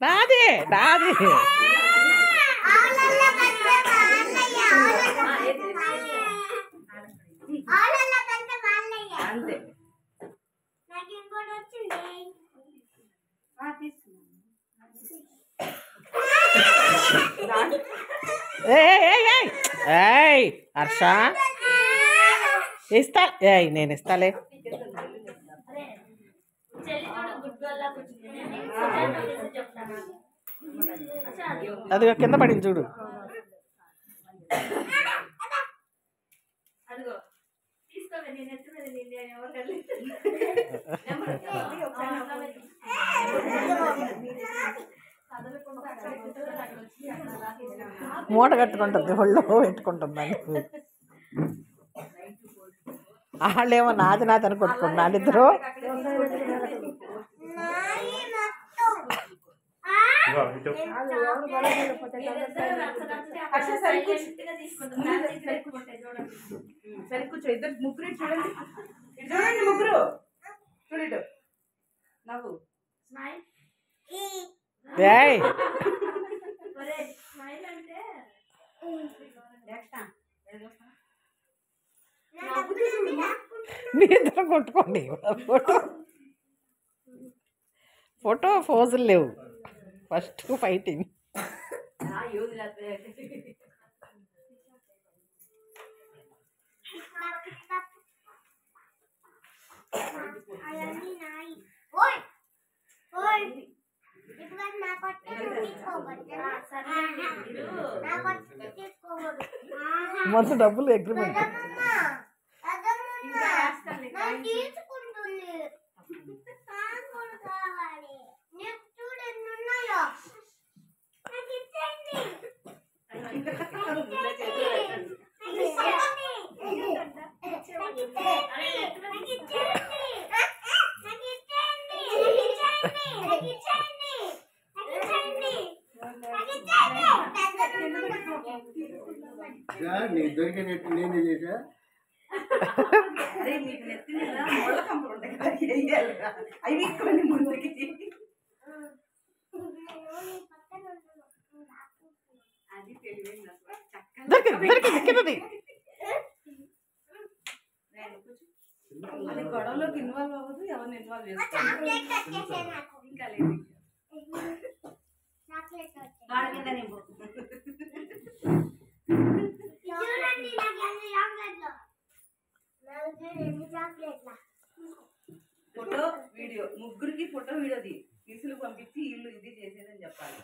నాదే నాదే అంతే హర్ష ఇస్తా నేను ఇస్తాలే అది కింద పడింది చూడు మూట కట్టుకుంటుంది ఒళ్ళో పెట్టుకుంటుంది దానికి వాళ్ళేమో నాది నాది అని కొట్టుకున్నాను ఇద్దరు సరే కూర్చో ఇద్దరు ముగ్గురు చూడండి చూడండి ముగ్గురు చూడు నవ్వు మీ ఇద్దరు కొట్టుకోండి ఫోటో ఫోటో పోజులు లేవు ఫస్ట్ ఫైటింగ్ మొత్తం డబ్బులు అగ్రిమెంట్ నీకు దొరికినట్టు నేనే చేసా అరే మీకు నెత్తి మీద ముళ్ళ కంపలు ఉంటాయి కదా అవి కొన్ని ముందుకి అది తెలియదు దొరికింది అది గొడవలోకి ఇన్వాల్వ్ అవ్వదు ఎవరిని ఇన్వాల్వ్ చేస్తారు ఇంకా లేదు వాడి మీద నింపు ఫోటో వీడియో ముగ్గురికి ఫోటో వీడియోది తీసులు పంపించి వీళ్ళు ఇది చేసేదని చెప్పాలి.